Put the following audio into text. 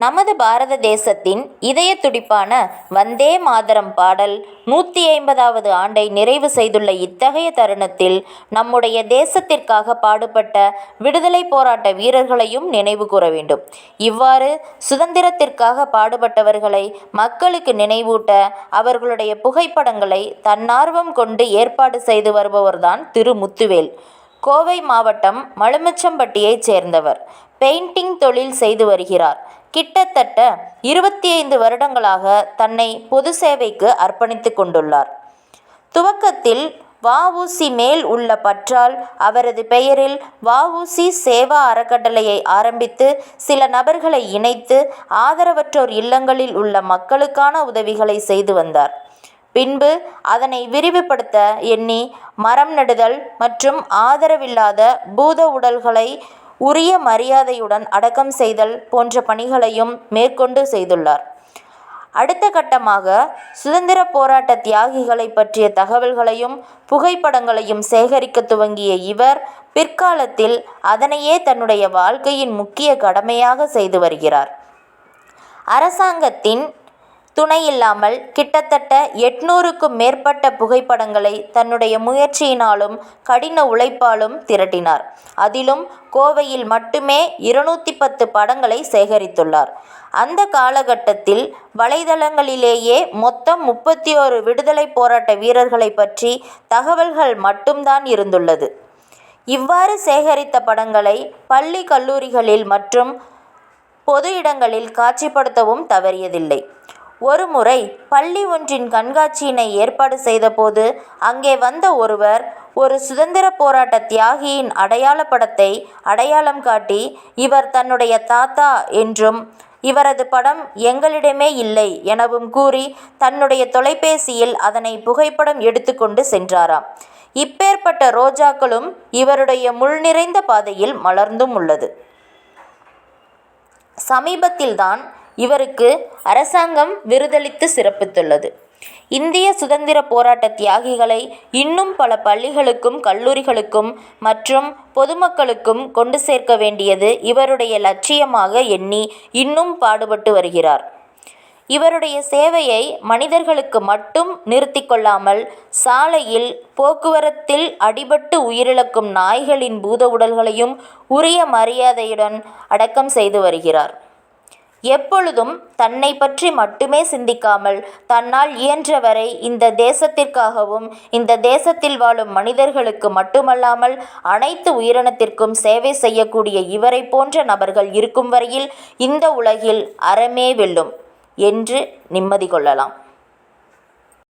நமது பாரத தேசத்தின் இதய துடிப்பான வந்தே மாதரம் பாடல் 150வது ஆண்டை நிறைவு செய்துள்ள இத்தகைய தருணத்தில் நம்முடைய தேசத்திற்காக பாடுபட்ட விடுதலை போராட்ட வீரர்களையும் நினைவு கூற வேண்டும். இவ்வாறு சுதந்திரத்திற்காக பாடுபட்டவர்களை மக்களுக்கு நினைவூட்ட அவர்களுடைய புகைப்படங்களை தன்னார்வம் கொண்டு ஏற்பாடு செய்து வருபவர்தான் திரு முத்துவேல். கோவை மாவட்டம் மலுமிச்சம்பட்டியைச் சேர்ந்தவர். பெயிண்டிங் தொழில் செய்து வருகிறார். கிட்டத்தட்ட 25 வருடங்களாக தன்னை பொது சேவைக்கு அர்ப்பணித்து கொண்டுள்ளார். துவக்கத்தில் வ.உ.சி. மேல் உள்ள பற்றால் அவரது பெயரில் வ.உ.சி. சேவா அறக்கட்டளையை ஆரம்பித்து சில நபர்களை இணைத்து ஆதரவற்றோர் இல்லங்களில் உள்ள மக்களுக்கான உதவிகளை செய்து வந்தார். பின்பு அதனை விரிவுபடுத்த எண்ணி மரம் நடுதல் மற்றும் ஆதரவில்லாத பூத உடல்களை உரிய மரியாதையுடன் அடக்கம் செய்தல் போன்ற பணிகளையும் மேற்கொண்டு செய்துள்ளார். அடுத்த கட்டமாக சுதந்திர போராட்ட தியாகிகளை பற்றிய தகவல்களையும் புகைப்படங்களையும் சேகரிக்க துவங்கிய இவர் பிற்காலத்தில் அதனையே தன்னுடைய வாழ்க்கையின் முக்கிய கடமையாக செய்து வருகிறார். அரசாங்கத்தின் துணையில்லாமல் கிட்டத்தட்ட 800க்கும் மேற்பட்ட புகைப்படங்களை தன்னுடைய முயற்சியினாலும் கடின உழைப்பாலும் திரட்டினார். அதிலும் கோவையில் மட்டுமே 210 படங்களை சேகரித்துள்ளார். அந்த காலகட்டத்தில் வலைதளங்களிலேயே மொத்தம் 31 விடுதலை போராட்ட வீரர்களை பற்றி தகவல்கள் மட்டும்தான் இருந்துள்ளது. இவ்வாறு சேகரித்த படங்களை பள்ளி கல்லூரிகளில் மற்றும் பொது இடங்களில் காட்சிப்படுத்தவும் தவறியதில்லை. ஒருமுறை பள்ளி ஒன்றின் கண்காட்சியினை ஏற்பாடு செய்தபோது அங்கே வந்த ஒருவர் ஒரு சுதந்திர போராட்ட தியாகியின் அடையாள படத்தை அடையாளம் காட்டி இவர் தன்னுடைய தாத்தா என்றும் இவரது படம் எங்களிடமே இல்லை எனவும் கூறி தன்னுடைய தொலைபேசியில் அதனை புகைப்படம் எடுத்துக்கொண்டு சென்றாராம். இப்பேற்பட்ட ரோஜாக்களும் இவருடைய முள் நிறைந்த பாதையில் மலர்ந்தும் உள்ளது. சமீபத்தில்தான் இவருக்கு அரசாங்கம் விருதளித்து சிறப்பித்துள்ளது. இந்திய சுதந்திர போராட்ட தியாகிகளை இன்னும் பல பள்ளிகளுக்கும் கல்லூரிகளுக்கும் மற்றும் பொதுமக்களுக்கும் கொண்டு சேர்க்க வேண்டியது இவருடைய லட்சியமாக எண்ணி இன்னும் பாடுபட்டு வருகிறார். இவருடைய சேவையை மனிதர்களுக்கு மட்டும் நிறுத்தி கொள்ளாமல் சாலையில் போக்குவரத்தில் அடிபட்டு உயிரிழக்கும் நாய்களின் பூத உடல்களையும் உரிய மரியாதையுடன் அடக்கம் செய்து வருகிறார். எப்பொழுதும் தன்னை பற்றி மட்டுமே சிந்திக்காமல் தன்னால் இயன்றவரை இந்த தேசத்திற்காகவும் இந்த தேசத்தில் வாழும் மனிதர்களுக்கு மட்டுமல்லாமல் அனைத்து உயிரினத்திற்கும் சேவை செய்யக்கூடிய இவரை போன்ற நபர்கள் இருக்கும் வரையில் இந்த உலகில் அறமே வெல்லும் என்று நிம்மதி கொள்ளலாம்.